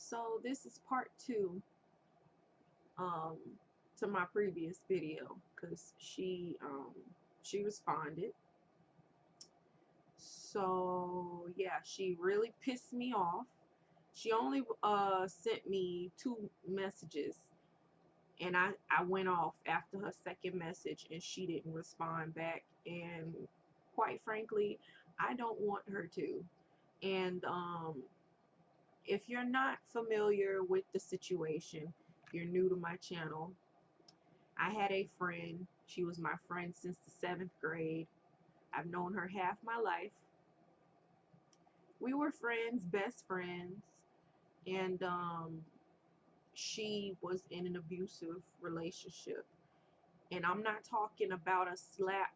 So this is part two um, to my previous video because she responded. So yeah, she really pissed me off. She only sent me two messages, and I went off after her second message, and she didn't respond back. And quite frankly, I don't want her to. And if you're not familiar with the situation, if you're new to my channel, I had a friend. She was my friend since the seventh grade. I've known her half my life. We were friends, best friends, and she was in an abusive relationship. And I'm not talking about a slap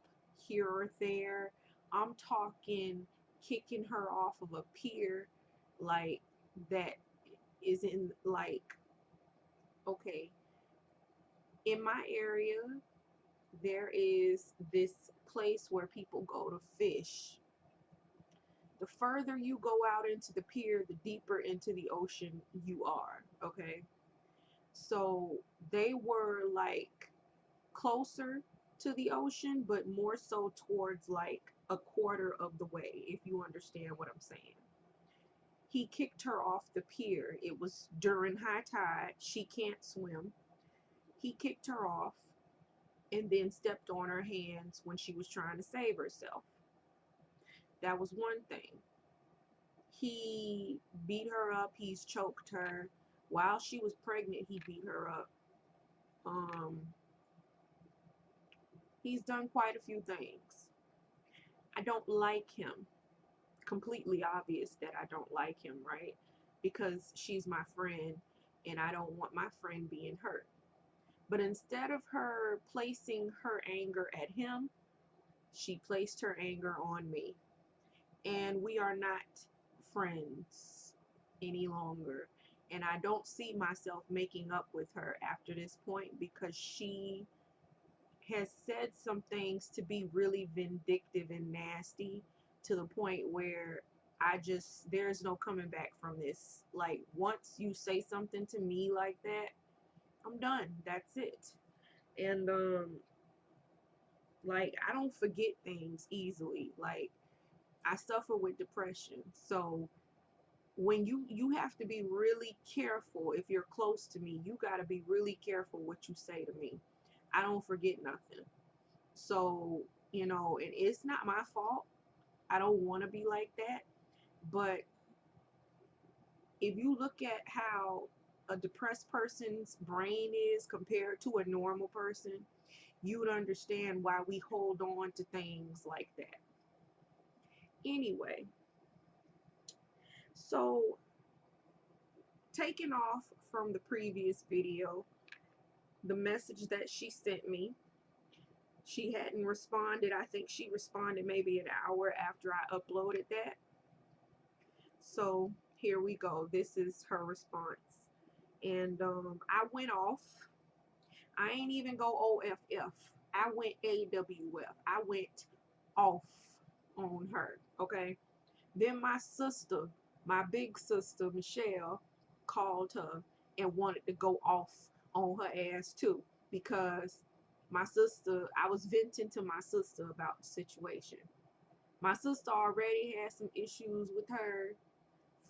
here or there. I'm talking kicking her off of a pier, like that is in, like, okay, in my area there is this place where people go to fish. The further you go out into the pier, the deeper into the ocean you are, okay? So they were like closer to the ocean, but more so towards like a quarter of the way, if you understand what I'm saying. He kicked her off the pier. It was during high tide. She can't swim. He kicked her off and then stepped on her hands when she was trying to save herself. That was one thing. He beat her up. He's choked her. While she was pregnant, he beat her up. Um, he's done quite a few things. I don't like him. Completely obvious that I don't like him, right? Because she's my friend and I don't want my friend being hurt. But instead of her placing her anger at him, she placed her anger on me. And we are not friends any longer. And I don't see myself making up with her after this point because she has said some things to be really vindictive and nasty to the point where there's no coming back from this. Like, once you say something to me like that, I'm done. That's it. And like, I don't forget things easily. Like, I suffer with depression. So when you have to be really careful. If you're close to me, you got to be really careful what you say to me. I don't forget nothing. So, and it's not my fault. I don't want to be like that. But if you look at how a depressed person's brain is compared to a normal person, you would understand why we hold on to things like that. Anyway, so taking off from the previous video, the message that she sent me, she hadn't responded. I think she responded maybe an hour after I uploaded that. So here we go. This is her response. And I went off. I ain't even go OFF. I went AWF. I went off on her. Okay. Then my sister, my big sister Michelle, called her and wanted to go off on her ass too, because my sister, I was venting to my sister about the situation. My sister already had some issues with her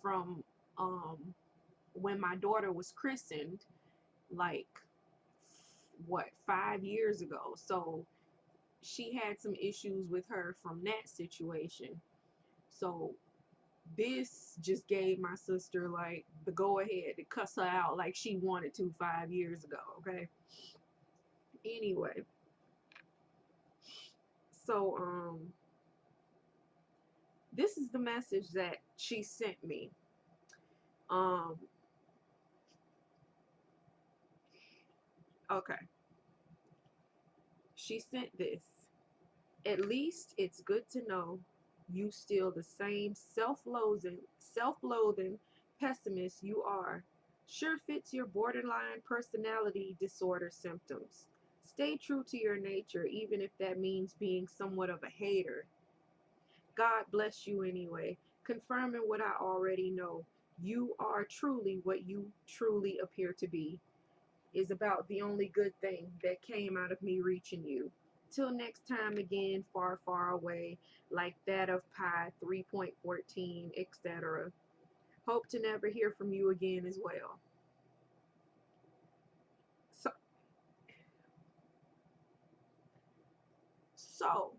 from um when my daughter was christened, like, what, 5 years ago. So she had some issues with her from that situation. So this just gave my sister like the go ahead to cuss her out like she wanted to 5 years ago. Okay. Anyway, so this is the message that she sent me. um okay, she sent this. At least it's good to know you still the same self-loathing pessimist you are. Sure fits your borderline personality disorder symptoms. Stay true to your nature, even if that means being somewhat of a hater. God bless you anyway, confirming what I already know. You are truly what you truly appear to be, is about the only good thing that came out of me reaching you. Till next time again, far, far away, like that of pi 3.14, etc. Hope to never hear from you again as well. So, so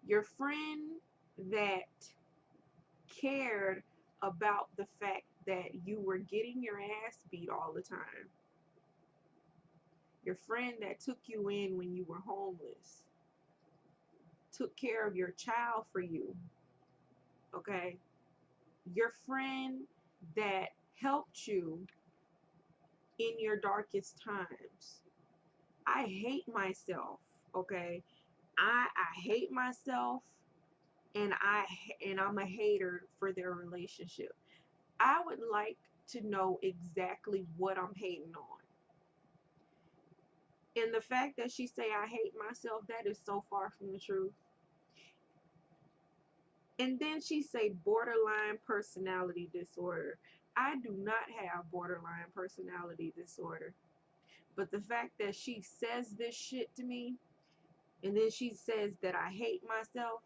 your friend that cared about the fact that you were getting your ass beat all the time, your friend that took you in when you were homeless, took care of your child for you, okay? Your friend that helped you in your darkest times. I hate myself, okay? I hate myself, and I'm a hater for their relationship. I would like to know exactly what I'm hating on. And the fact that she say I hate myself, that is so far from the truth. And then she say borderline personality disorder. I do not have borderline personality disorder. But the fact that she says this shit to me, and then she says that I hate myself,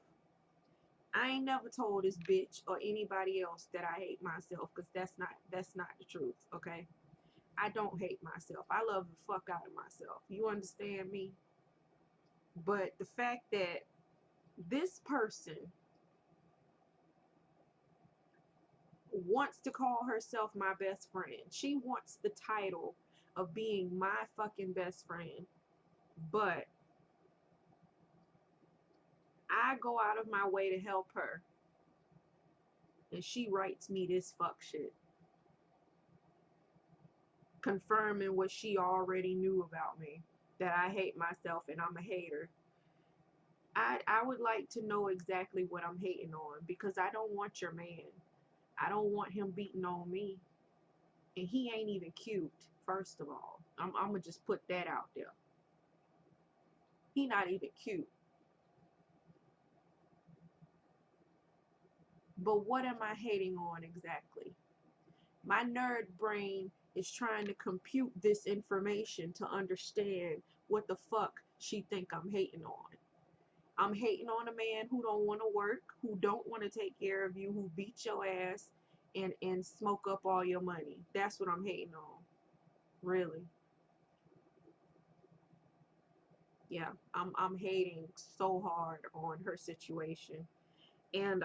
I ain't never told this bitch or anybody else that I hate myself, because that's not the truth, okay? I don't hate myself. I love the fuck out of myself. You understand me? But the fact that this person wants to call herself my best friend. She wants the title of being my fucking best friend. But I go out of my way to help her, and she writes me this fuck shit, confirming what she already knew about me, that I hate myself and I'm a hater. I would like to know exactly what I'm hating on, because I don't want your man. I don't want him beating on me. And he ain't even cute, first of all. I'm gonna just put that out there. He not even cute. But what am I hating on exactly? My nerd brain is trying to compute this information to understand what the fuck she think I'm hating on. I'm hating on a man who don't want to work, who don't want to take care of you, who beat your ass and smoke up all your money. That's what I'm hating on. Really. Yeah, I'm hating so hard on her situation. And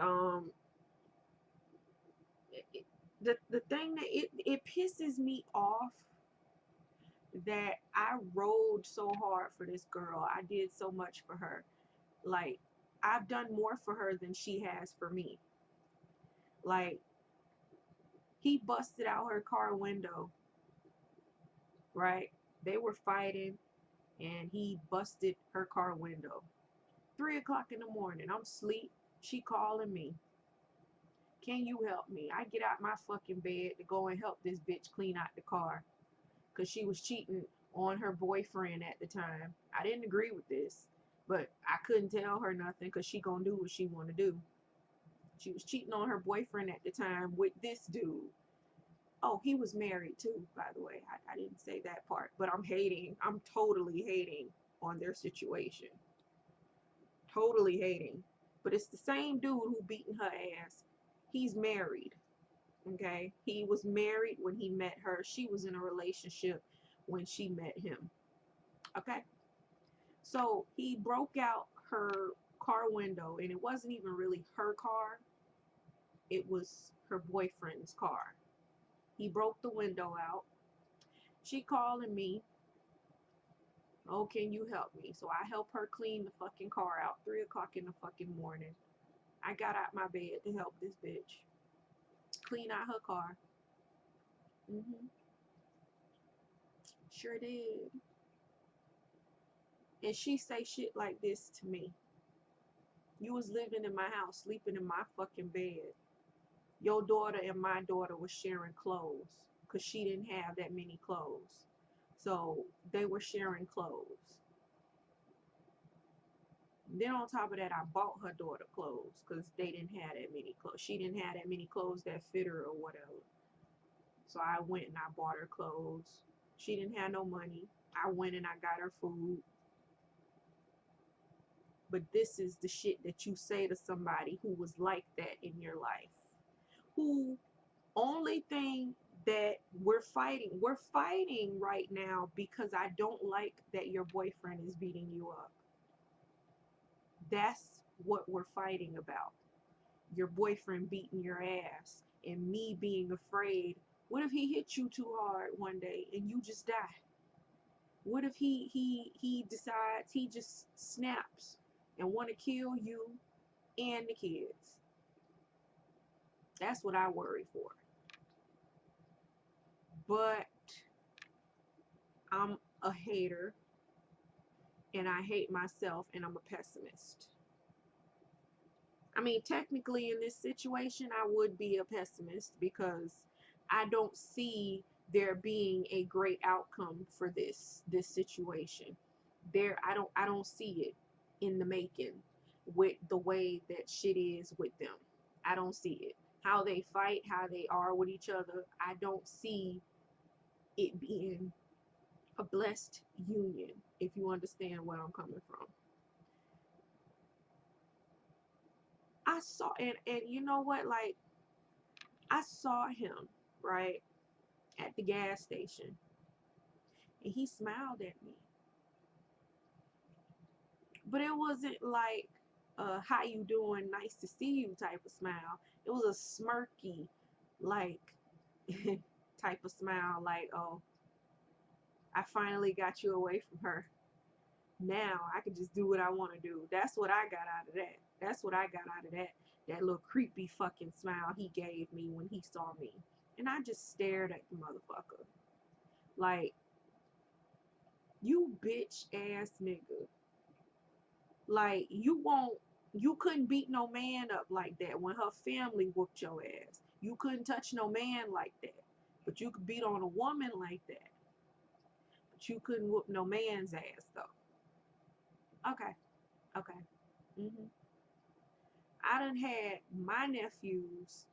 the thing that it pisses me off, that I rode so hard for this girl. I did so much for her. Like, I've done more for her than she has for me. Like, he busted out her car window, right? They were fighting, and he busted her car window. 3 o'clock in the morning, I'm asleep. She calling me. Can you help me? I get out my fucking bed to go and help this bitch clean out the car, because she was cheating on her boyfriend at the time. I didn't agree with this, but I couldn't tell her nothing, because she gonna do what she want to do. She was cheating on her boyfriend at the time with this dude. Oh, he was married too, by the way. I didn't say that part, but I'm totally hating on their situation. Totally hating. But it's the same dude who beating her ass. He's married. Okay? He was married when he met her. She was in a relationship when she met him. Okay? So he broke out her car window, and it wasn't even really her car. It was her boyfriend's car. He broke the window out. She calling me. Oh, can you help me? So I help her clean the fucking car out. 3 o'clock in the fucking morning. I got out my bed to help this bitch clean out her car. Sure did. And she say shit like this to me. You was living in my house, sleeping in my fucking bed. Your daughter and my daughter was sharing clothes, because she didn't have that many clothes. So they were sharing clothes. Then on top of that, I bought her daughter clothes, because they didn't have that many clothes. She didn't have that many clothes that fit her or whatever. So I went and I bought her clothes. She didn't have no money. I went and I got her food. But this is the shit that you say to somebody who was like that in your life. Who only thing that we're fighting right now because I don't like that your boyfriend is beating you up. That's what we're fighting about. Your boyfriend beating your ass and me being afraid. What if he hit you too hard one day and you just die? What if he decides he just snaps and want to kill you and the kids? That's what I worry for. But I'm a hater and I hate myself and I'm a pessimist. I mean, technically in this situation, I would be a pessimist because I don't see there being a great outcome for this situation. I don't see it in the making with the way that shit is with them. I don't see it. How they fight, how they are with each other, I don't see it being a blessed union, if you understand where I'm coming from. I saw and you know what, like I saw him, right, at the gas station and he smiled at me. But it wasn't like how you doing, nice to see you type of smile. It was a smirky like type of smile, like, oh, I finally got you away from her. Now I can just do what I want to do. That's what I got out of that. That's what I got out of that. That little creepy fucking smile he gave me when he saw me. And I just stared at the motherfucker. Like, you bitch ass nigga. Like, you couldn't beat no man up like that when her family whooped your ass. You couldn't touch no man like that. But you could beat on a woman like that. But you couldn't whoop no man's ass though. Okay, okay. hmm I done had my nephews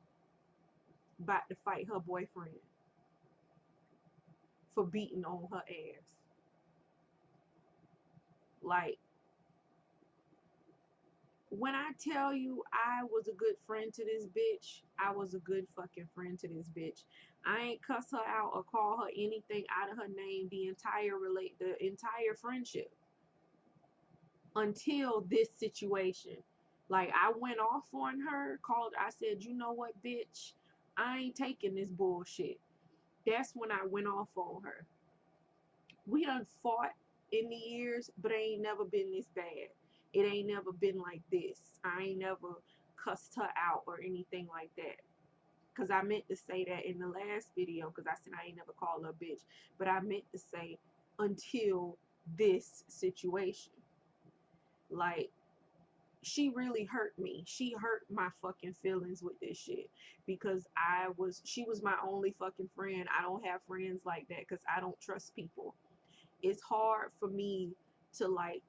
about to fight her boyfriend for beating on her ass. Like, when I tell you I was a good friend to this bitch, I was a good fucking friend to this bitch. I ain't cuss her out or call her anything out of her name the entire friendship until this situation. Like, I went off on her, I said, you know what, bitch, I ain't taking this bullshit. That's when I went off on her. We done fought in the years, but it ain't never been this bad. It ain't never been like this. I ain't never cussed her out or anything like that. Because I meant to say that in the last video, because I said I ain't never called her a bitch. But I meant to say until this situation. Like, she really hurt me. She hurt my fucking feelings with this shit. Because she was my only fucking friend. I don't have friends like that because I don't trust people. It's hard for me to like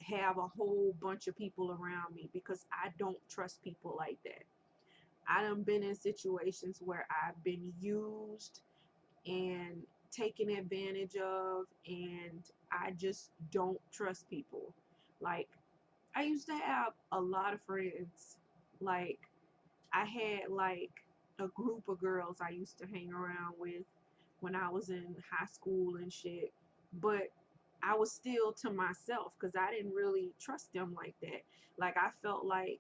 have a whole bunch of people around me because I don't trust people like that. I done been in situations where I've been used and taken advantage of, and I just don't trust people. Like, I used to have a lot of friends. Like, I had like a group of girls I used to hang around with when I was in high school and shit. But I was still to myself because I didn't really trust them like that. Like, I felt like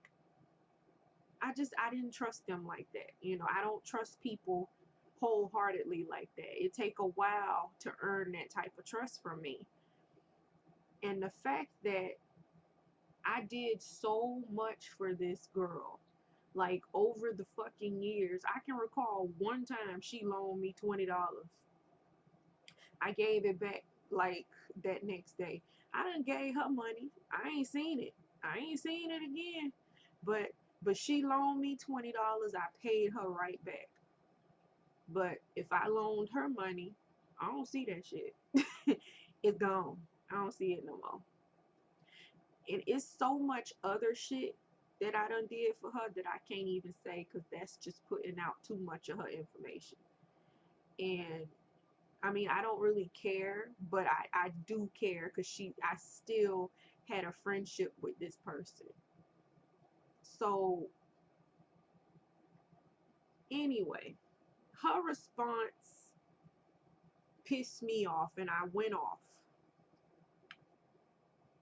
I didn't trust them like that. You know, I don't trust people wholeheartedly like that. It take a while to earn that type of trust from me. And the fact that I did so much for this girl, like over the fucking years, I can recall one time she loaned me $20. I gave it back like that next day. I done gave her money. I ain't seen it. I ain't seen it again. But she loaned me $20. I paid her right back. But if I loaned her money, I don't see that shit. It's gone. I don't see it no more. And it's so much other shit that I done did for her that I can't even say because that's just putting out too much of her information. And I mean, I don't really care, but I do care because I still had a friendship with this person. So anyway, her response pissed me off and I went off.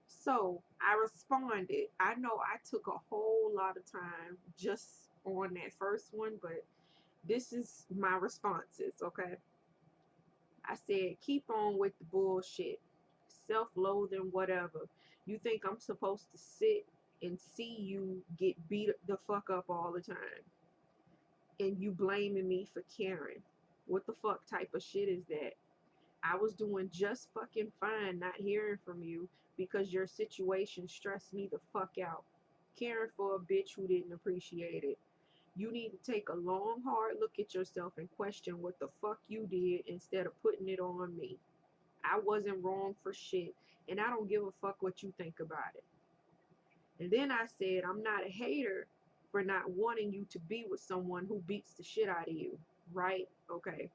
So I responded. I know I took a whole lot of time just on that first one, but this is my responses, okay? I said, keep on with the bullshit. Self-loathing, whatever. You think I'm supposed to sit and see you get beat the fuck up all the time? And you blaming me for caring? What the fuck type of shit is that? I was doing just fucking fine not hearing from you because your situation stressed me the fuck out. Caring for a bitch who didn't appreciate it. You need to take a long, hard look at yourself and question what the fuck you did instead of putting it on me. I wasn't wrong for shit, and I don't give a fuck what you think about it. And then I said, I'm not a hater for not wanting you to be with someone who beats the shit out of you, right? Okay.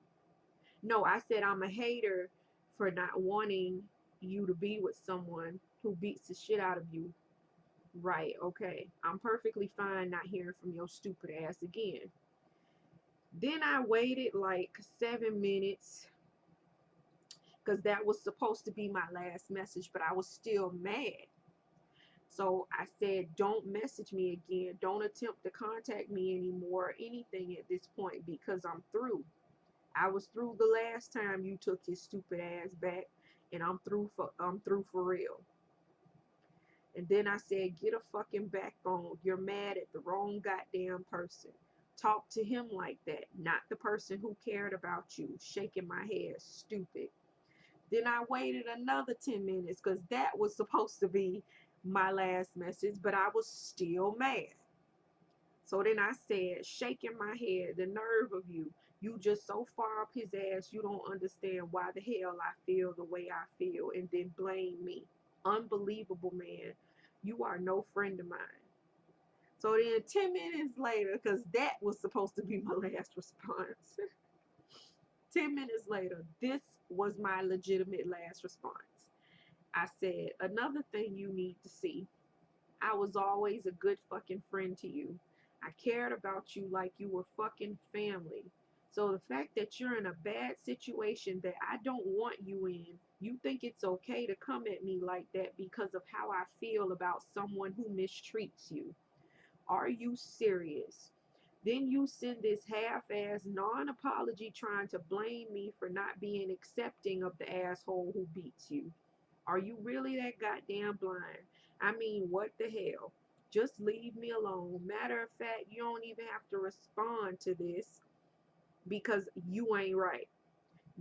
No, I said I'm a hater for not wanting you to be with someone who beats the shit out of you. Right, okay. I'm perfectly fine not hearing from your stupid ass again. Then I waited like 7 minutes because that was supposed to be my last message, but I was still mad. So I said, don't message me again. Don't attempt to contact me anymore or anything at this point because I'm through. I was through the last time you took his stupid ass back, and I'm through for real. And then I said, get a fucking backbone. You're mad at the wrong goddamn person. Talk to him like that, not the person who cared about you. Shaking my head, stupid. Then I waited another 10 minutes because that was supposed to be my last message, but I was still mad. So then I said, shaking my head, the nerve of you. You just so far up his ass, you don't understand why the hell I feel the way I feel, and then blame me. Unbelievable, man. You are no friend of mine. So then 10 minutes later, because that was supposed to be my last response, 10 minutes later, this was my legitimate last response. I said, another thing you need to see. I was always a good fucking friend to you. I cared about you like you were fucking family. So the fact that you're in a bad situation that I don't want you in, you think it's okay to come at me like that because of how I feel about someone who mistreats you. Are you serious? Then you send this half-ass non-apology trying to blame me for not being accepting of the asshole who beats you. Are you really that goddamn blind? I mean, what the hell? Just leave me alone. Matter of fact, you don't even have to respond to this because you ain't right.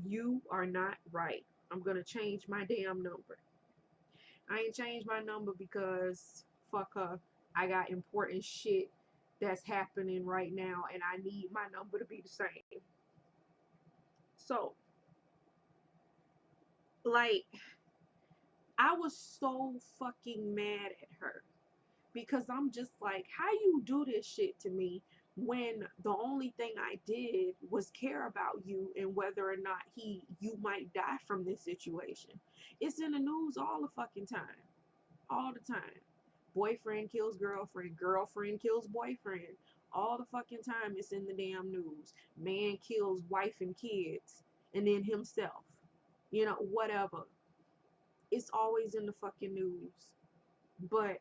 You are not right. I'm gonna change my damn number. I ain't changed my number because fuck her. I got important shit that's happening right now and I need my number to be the same. So, like, I was so fucking mad at her because I'm just like, how you do this shit to me when the only thing I did was care about you and whether or not you might die from this situation. It's in the news all the fucking time. All the time. Boyfriend kills girlfriend, girlfriend kills boyfriend. All the fucking time it's in the damn news. Man kills wife and kids and then himself. You know, whatever. It's always in the fucking news. But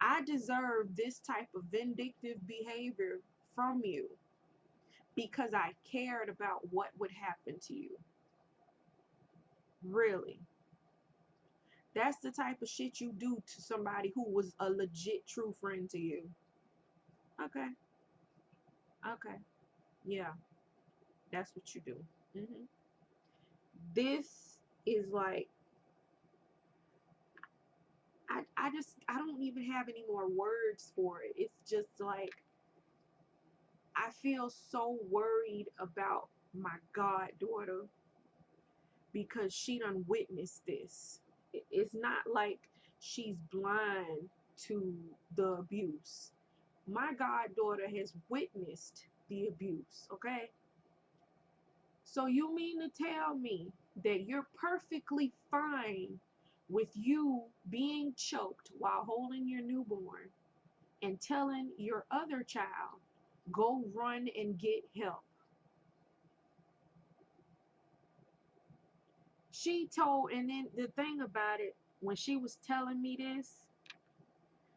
I deserve this type of vindictive behavior from you because I cared about what would happen to you. Really. That's the type of shit you do to somebody who was a legit true friend to you. Okay. Okay. Yeah. That's what you do. hmm This is like, I don't even have any more words for it. It's just like, I feel so worried about my goddaughter because she done witnessed this. It's not like she's blind to the abuse. My goddaughter has witnessed the abuse, okay? So you mean to tell me that you're perfectly fine with you being choked while holding your newborn and telling your other child, go run and get help? She told, and then the thing about it, when she was telling me this,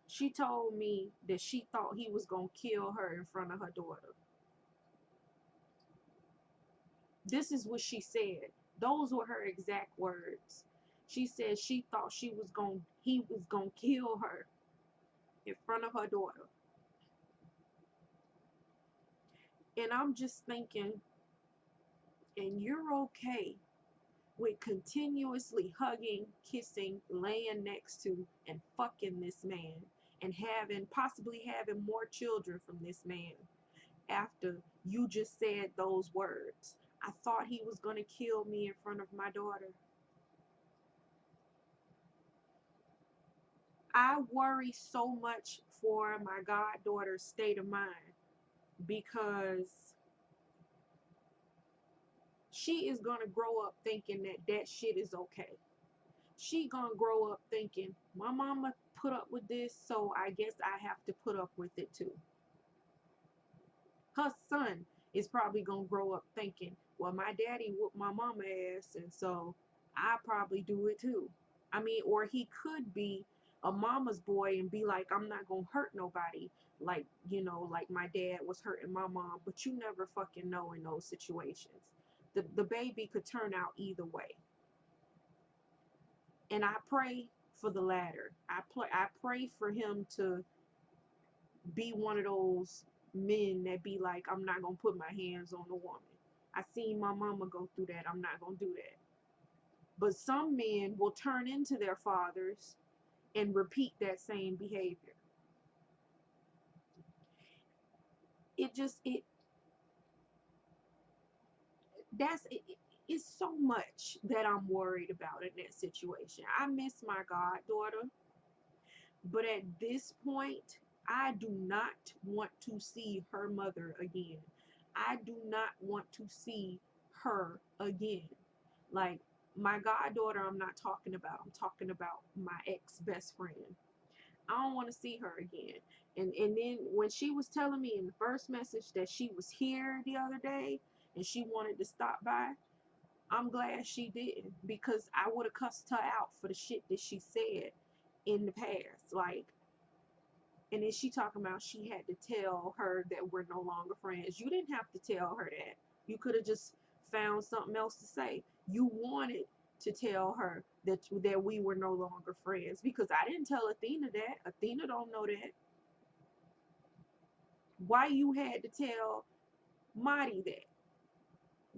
she told me that she thought he was going to kill her in front of her daughter. This is what she said. Those were her exact words. She said she thought he was going to kill her in front of her daughter. And I'm just thinking, and you're okay with continuously hugging, kissing, laying next to, and fucking this man, and possibly having more children from this man after you just said those words. I thought he was going to kill me in front of my daughter. I worry so much for my goddaughter's state of mind because she is going to grow up thinking that that shit is okay. She gonna grow up thinking, my mama put up with this, so I guess I have to put up with it too. Her son is probably gonna grow up thinking, well, my daddy whooped my mama ass, and so I probably do it too. I mean, or he could be a mama's boy and be like, I'm not gonna hurt nobody, like, like my dad was hurting my mom, but you never fucking know in those situations. The baby could turn out either way. And I pray for the latter. I pray for him to be one of those men that be like, I'm not gonna put my hands on a woman. I seen my mama go through that. I'm not gonna do that. But some men will turn into their fathers and repeat that same behavior. It just it that's it, it's so much that I'm worried about in that situation. I miss my goddaughter. But at this point, I do not want to see her mother again. I do not want to see her again. Like, my goddaughter, I'm not talking about. I'm talking about my ex best friend. I don't want to see her again. And then when she was telling me in the first message that she was here the other day and she wanted to stop by, I'm glad she didn't, because I would have cussed her out for the shit that she said in the past. Like, and then she talking about she had to tell her that we're no longer friends. You didn't have to tell her that. You could have just found something else to say. You wanted to tell her that we were no longer friends, because I didn't tell Athena that. Athena don't know that. Why you had to tell Marty that?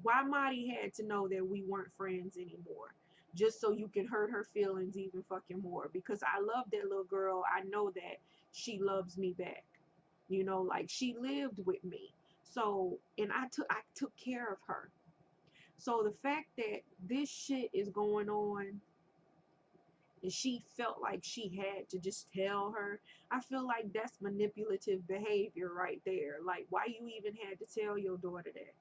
Why Marty had to know that we weren't friends anymore? Just so you can hurt her feelings even fucking more. Because I love that little girl. I know that she loves me back. Like, she lived with me. So, and I took care of her. So the fact that this shit is going on and she felt like she had to just tell her, I feel like that's manipulative behavior right there. Like, why you even had to tell your daughter that?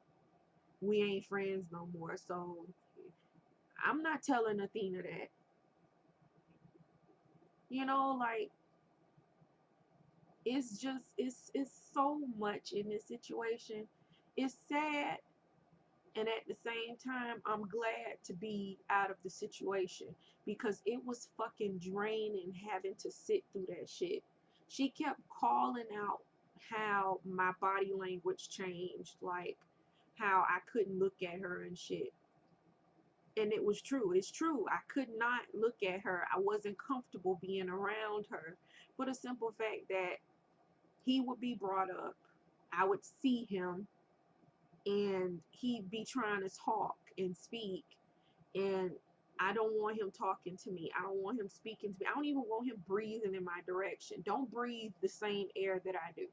We ain't friends no more. So I'm not telling Athena that. Like, it's so much in this situation. It's sad, and at the same time, I'm glad to be out of the situation, because it was fucking draining having to sit through that shit. She kept calling out how my body language changed, like how I couldn't look at her and shit. And it was true. It's true. I could not look at her. I wasn't comfortable being around her, for the simple fact that he would be brought up. I would see him and he'd be trying to talk and speak, and I don't want him talking to me. I don't want him speaking to me. I don't even want him breathing in my direction. Don't breathe the same air that I do.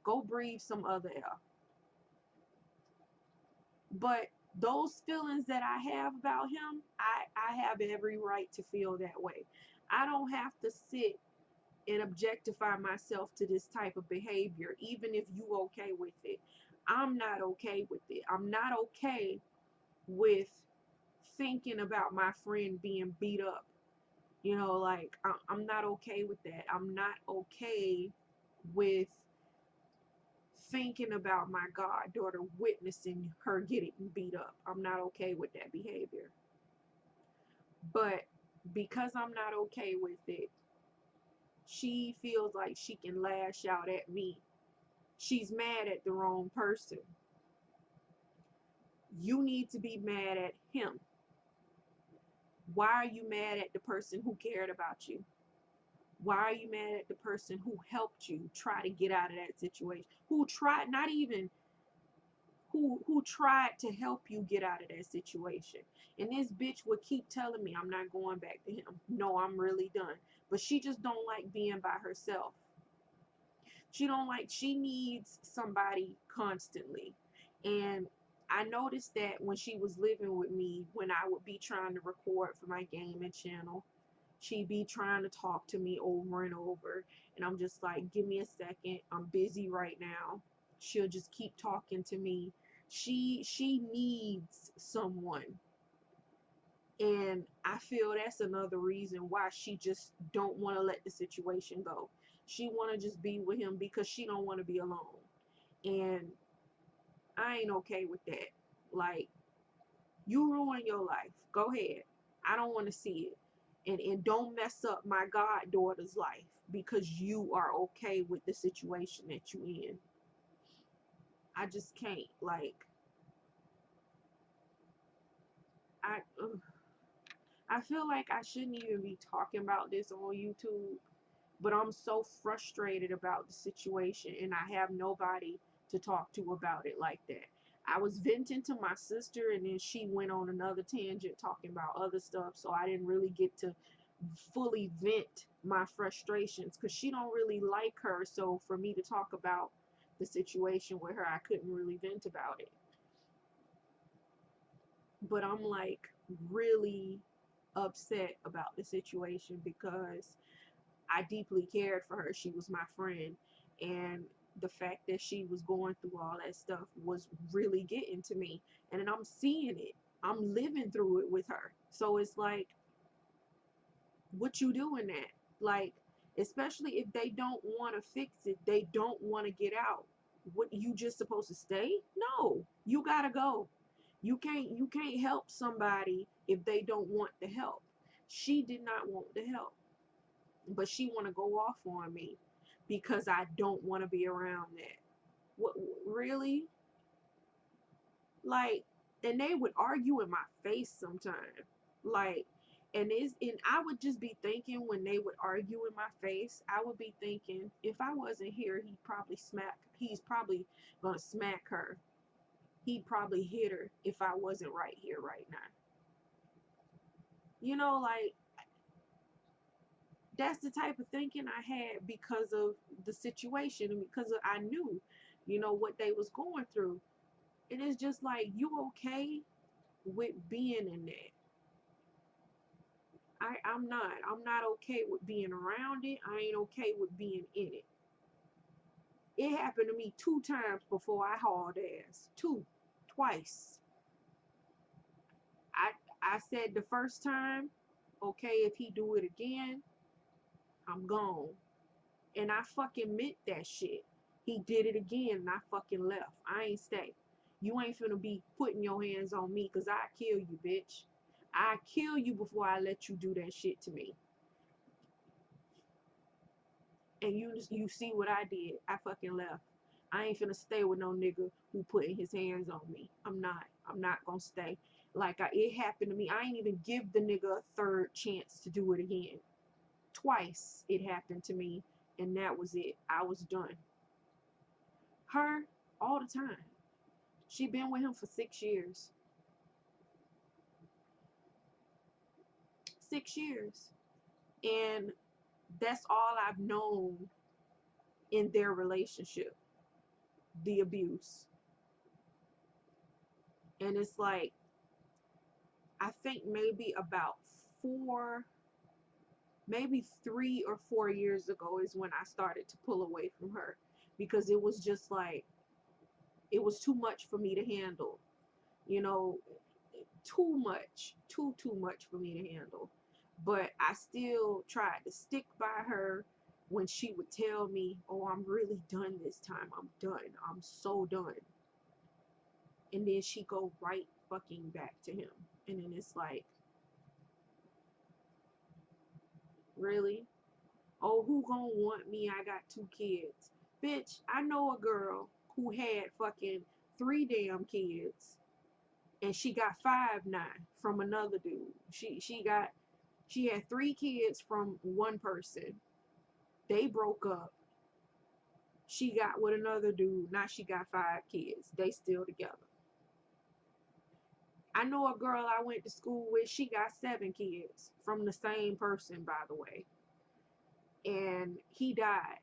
Go breathe some other air. But those feelings that I have about him, I have every right to feel that way. I don't have to sit and objectify myself to this type of behavior, even if you okay with it. I'm not okay with it. I'm not okay with thinking about my friend being beat up. You know, like, I'm not okay with that. I'm not okay with thinking about my goddaughter witnessing her getting beat up. I'm not okay with that behavior. But because I'm not okay with it, she feels like she can lash out at me. She's mad at the wrong person. You need to be mad at him. Why are you mad at the person who cared about you? Why are you mad at the person who helped you try to get out of that situation? Who tried, not even who tried to help you get out of that situation. And this bitch would keep telling me I'm not going back to him. No, I'm really done. But she just don't like being by herself. She needs somebody constantly. And I noticed that when she was living with me, when I would be trying to record for my gaming channel, she'd be trying to talk to me over and over. And I'm just like, give me a second. I'm busy right now. She'll just keep talking to me. She needs someone. And I feel that's another reason why she just don't want to let the situation go. She want to just be with him because she don't want to be alone. And I ain't okay with that. Like, you ruin your life. Go ahead. I don't want to see it. And don't mess up my goddaughter's life because you are okay with the situation that you in. I just can't. Like, I ugh. I feel like I shouldn't even be talking about this on YouTube, but I'm so frustrated about the situation and I have nobody to talk to about it like that. I was venting to my sister and then she went on another tangent talking about other stuff, so I didn't really get to fully vent my frustrations because she don't really like her, so for me to talk about the situation with her, I couldn't really vent about it. But I'm like really upset about the situation because I deeply cared for her. She was my friend. And the fact that she was going through all that stuff was really getting to me. And then I'm seeing it. I'm living through it with her. So it's like, what you doing that? Like, especially if they don't want to fix it, they don't want to get out. What, you just supposed to stay? No, you gotta go. You can't help somebody if they don't want the help. She did not want the help, but she want to go off on me because I don't want to be around that. What, really? Like, and they would argue in my face sometimes. Like, and I would just be thinking when they would argue in my face, I would be thinking if I wasn't here, he's probably gonna smack her. He'd probably hit her if I wasn't right here right now. You know, like, that's the type of thinking I had because of the situation and because of, I knew, what they was going through. And it's just like, you okay with being in that? I'm not okay with being around it. I ain't okay with being in it. It happened to me 2 times before I hauled ass. Twice. I said the first time, okay, if he do it again, I'm gone. And I fucking meant that shit. He did it again and I fucking left. I ain't stay. You ain't finna be putting your hands on me because I kill you, bitch. I kill you before I let you do that shit to me. And you see what I did. I fucking left. I ain't finna stay with no nigga who putting his hands on me. I'm not. I'm not gonna stay. Like, it happened to me. I ain't even give the nigga a third chance to do it again. Twice it happened to me, and that was it. I was done. Her, all the time. She been with him for 6 years. 6 years. And that's all I've known in their relationship. The abuse. And it's like, I think maybe about maybe 3 or 4 years ago is when I started to pull away from her because it was just like, it was too much for me to handle. You know, too much, too much for me to handle. But I still tried to stick by her when she would tell me, oh, I'm really done this time. I'm done. I'm so done. And then she go right fucking back to him. And then it's like, really? Oh, who gonna want me? I got 2 kids. Bitch, I know a girl who had fucking 3 damn kids, and she got 5 now from another dude. She had 3 kids from one person. They broke up. She got with another dude. Now she got 5 kids. They still together. I know a girl I went to school with. She got 7 kids from the same person, by the way. And he died.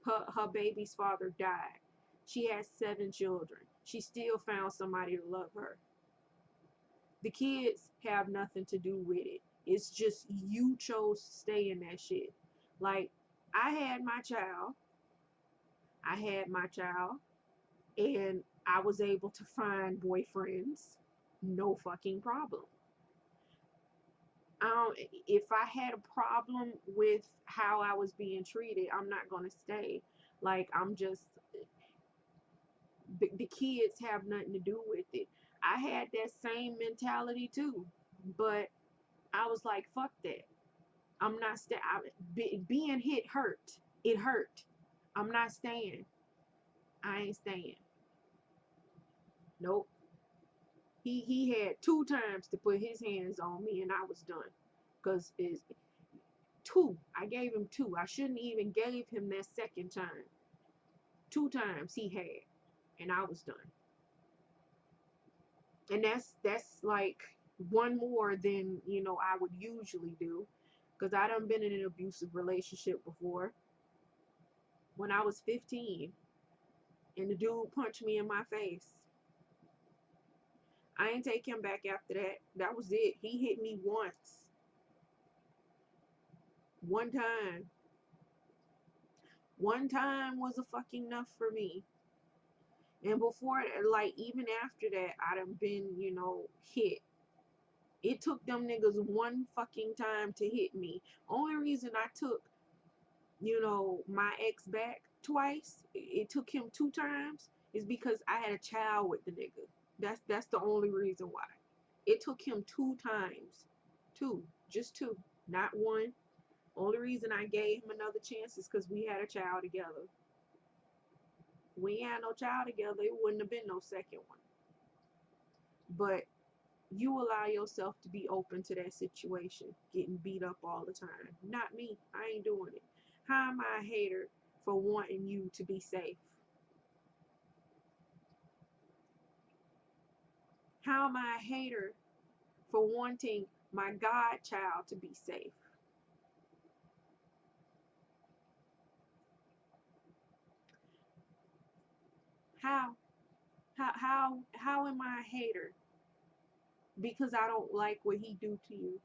Her baby's father died. She has 7 children. She still found somebody to love her. The kids have nothing to do with it. It's just you chose to stay in that shit. Like, I had my child. I had my child. And I was able to find boyfriends. No fucking problem. If I had a problem with how I was being treated, I'm not going to stay. Like, I'm just, the kids have nothing to do with it. I had that same mentality too, but I was like, fuck that. I'm not staying. Being hit hurt. It hurt. I'm not staying. I ain't staying. Nope. He had 2 times to put his hands on me, and I was done. Cause it's 2. I gave him 2. I shouldn't even gave him that second time. 2 times he had, and I was done. And that's like one more than I would usually do, because I done been in an abusive relationship before when I was 15, and the dude punched me in my face. I ain't take him back after that. That was it. He hit me once. One time. One time was a fucking enough for me. And before, like, even after that, I done been, hit. It took them niggas one fucking time to hit me. Only reason I took, my ex back twice, it took him 2 times, is because I had a child with the nigga. That's the only reason why. It took him 2 times. 2. Just 2. Not 1. Only reason I gave him another chance is because we had a child together. We ain't had no child together, it wouldn't have been no second one. But you allow yourself to be open to that situation, getting beat up all the time. Not me. I ain't doing it. How am I a hater for wanting you to be safe? How am I a hater for wanting my godchild to be safe? How? How am I a hater because I don't like what he do to you?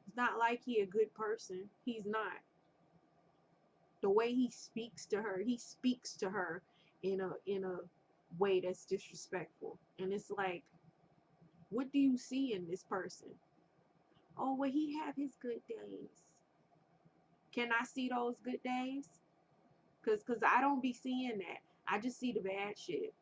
It's not like he a good person. He's not. The way he speaks to her in a way that's disrespectful. And it's like, what do you see in this person? Oh, well, he have his good days. Can I see those good days? Cause I don't be seeing that. I just see the bad shit.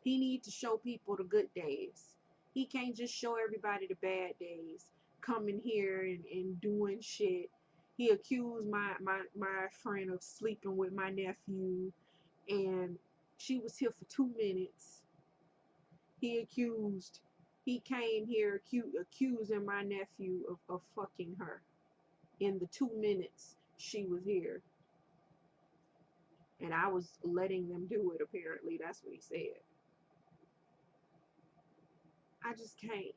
He need to show people the good days. He can't just show everybody the bad days. Coming here and doing shit. He accused my friend of sleeping with my nephew, and she was here for 2 minutes. He came here accusing my nephew of fucking her in the 2 minutes she was here. And I was letting them do it, apparently. That's what he said. I just can't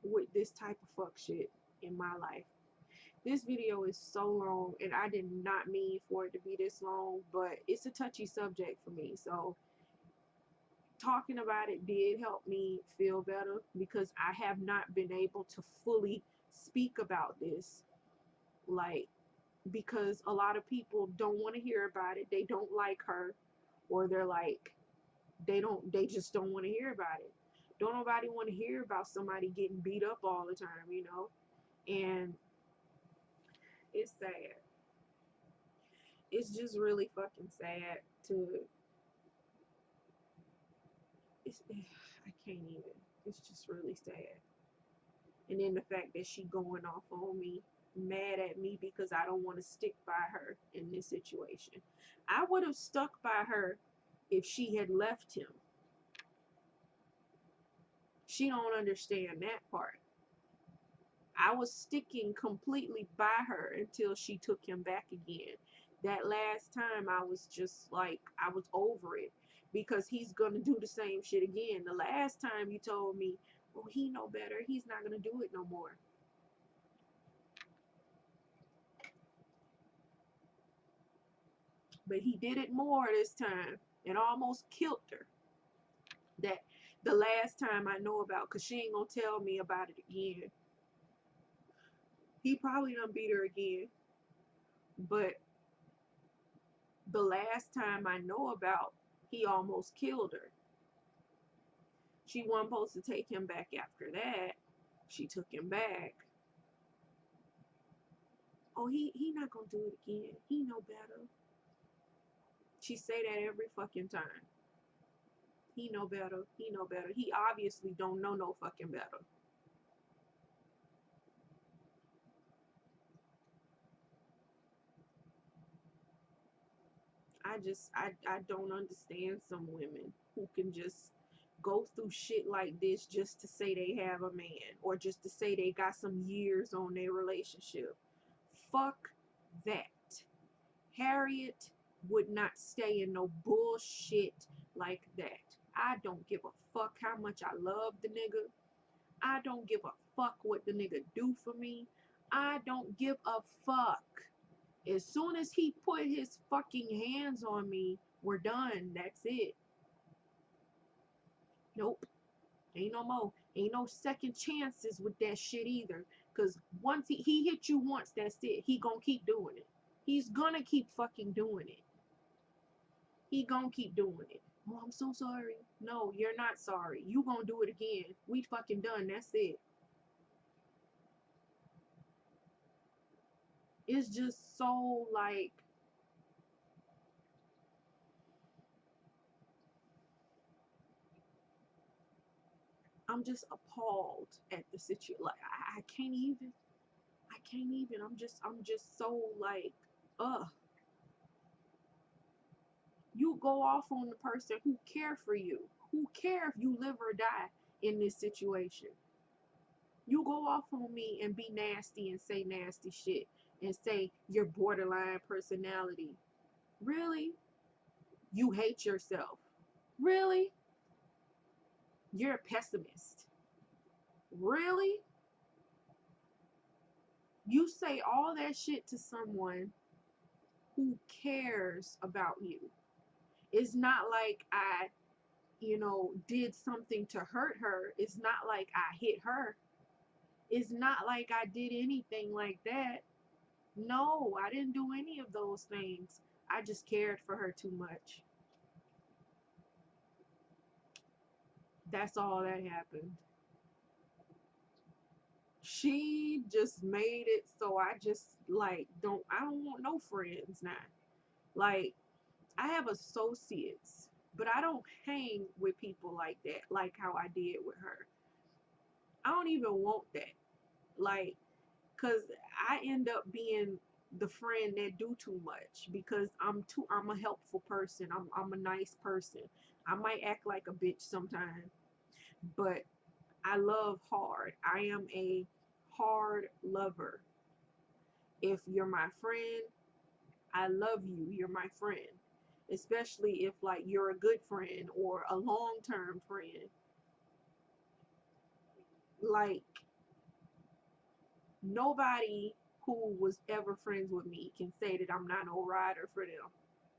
with this type of fuck shit in my life. This video is so long, and I did not mean for it to be this long, but it's a touchy subject for me. So talking about it did help me feel better, because I have not been able to fully speak about this, like, because a lot of people don't want to hear about it. They don't like her, or they're like, They just don't want to hear about it. Don't nobody want to hear about somebody getting beat up all the time, you know? And it's sad. It's just really fucking sad to it's I can't even. It's just really sad. And then the fact that she going off on me, mad at me because I don't want to stick by her in this situation. I would have stuck by her if she had left him. She don't understand that part. I was sticking completely by her until she took him back again. That last time I was just like, I was over it because he's going to do the same shit again. The last time you told me, oh, he know better. He's not going to do it no more. But he did it more this time and almost killed her. That the last time I know about, because she ain't going to tell me about it again. He probably done beat her again. But the last time I know about, he almost killed her. She wasn't supposed to take him back after that. She took him back. Oh, he not gonna do it again. He know better. She say that every fucking time. He know better. He know better. He obviously don't know no fucking better. I don't understand some women who can just go through shit like this just to say they have a man or just to say they got some years on their relationship. Fuck that. Harriet would not stay in no bullshit like that. I don't give a fuck how much I love the nigga. I don't give a fuck what the nigga do for me. I don't give a fuck. As soon as he put his fucking hands on me, we're done. That's it. Nope. Ain't no more. Ain't no second chances with that shit either. Cause once he hit you once, that's it. He gonna keep doing it. He's gonna keep fucking doing it. He gonna keep doing it. Oh, I'm so sorry. No, you're not sorry. You gonna do it again. We fucking done. That's it. It's just so like I'm just appalled at the situation. Like I can't even. I can't even. I'm just so like, ugh. You go off on the person who care for you, who care if you live or die in this situation. You go off on me and be nasty and say nasty shit and say you're borderline personality. Really? You hate yourself. Really? You're a pessimist. Really? You say all that shit to someone who cares about you. It's not like I, did something to hurt her. It's not like I hit her. It's not like I did anything like that. No, I didn't do any of those things. I just cared for her too much. That's all that happened. She just made it so I just like I don't want no friends now. Like I have associates, but I don't hang with people like that, like how I did with her. I don't even want that. Like, cause I end up being the friend that do too much because I'm a helpful person. I'm a nice person. I might act like a bitch sometimes, but I love hard. I am a hard lover. If you're my friend, I love you. You're my friend. Especially if like you're a good friend or a long-term friend. Like nobody who was ever friends with me can say that I'm not no rider for them.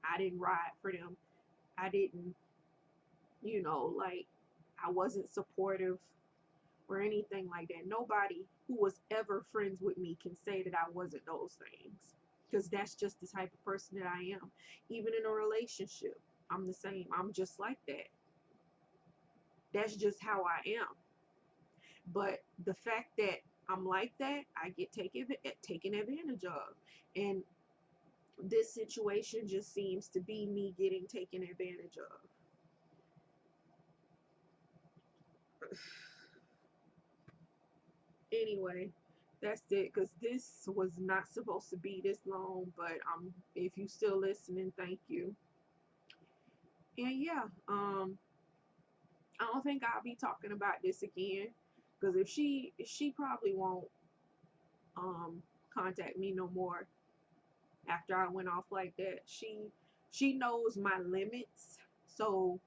I didn't ride for them. I didn't, like I wasn't supportive or anything like that. Nobody who was ever friends with me can say that I wasn't those things. Because that's just the type of person that I am. Even in a relationship, I'm the same. I'm just like that. That's just how I am. But the fact that I'm like that, I get taken advantage of. And this situation just seems to be me getting taken advantage of. Anyway, that's it, because this was not supposed to be this long, but if you still listening, thank you. And yeah, I don't think I'll be talking about this again, because if she probably won't um contact me no more after I went off like that. She knows my limits, so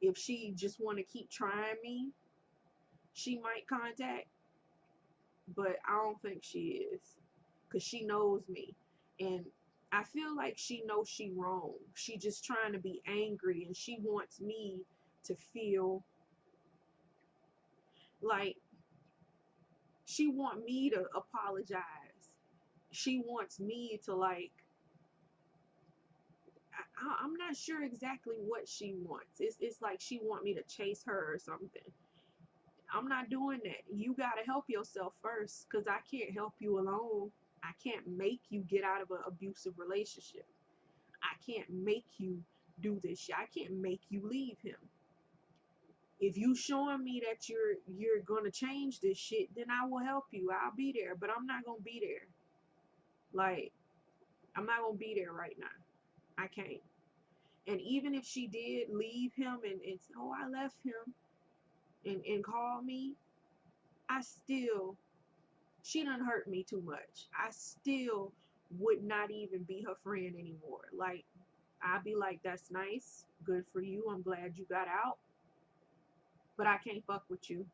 if she just want to keep trying me, she might contact, but I don't think she is, because she knows me. And I feel like she knows she wrong. She just trying to be angry, and she wants me to feel like she want me to apologize. She wants me to, like, I'm not sure exactly what she wants. It's like she want me to chase her or something. I'm not doing that. You gotta help yourself first, because I can't help you alone. I can't make you get out of an abusive relationship. I can't make you do this shit. I can't make you leave him. If you showing me that you're gonna change this shit, then I will help you. I'll be there, but I'm not gonna be there. Like, I'm not gonna be there right now. I can't. And even if she did leave him and oh, I left him and call me, I still, she done hurt me too much. I still would not even be her friend anymore. Like, I'd be like, that's nice, good for you, I'm glad you got out, but I can't fuck with you.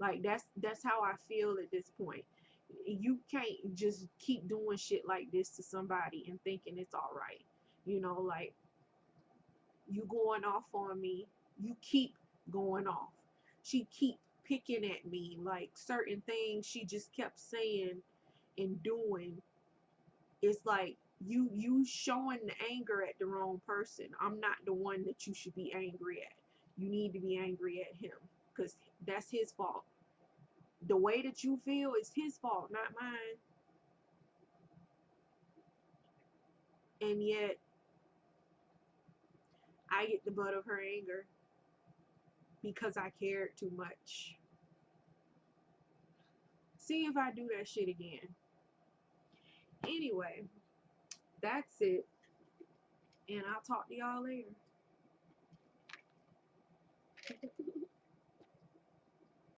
Like, that's how I feel at this point. You can't just keep doing shit like this to somebody and thinking it's all right. Like, you going off on me, you keep going off. She keep picking at me, like certain things she just kept saying and doing. It's like you showing the anger at the wrong person. I'm not the one that you should be angry at. You need to be angry at him, because that's his fault. The way that you feel is his fault, not mine. And yet I get the butt of her anger because I cared too much. See if I do that shit again. Anyway, that's it. And I'll talk to y'all later.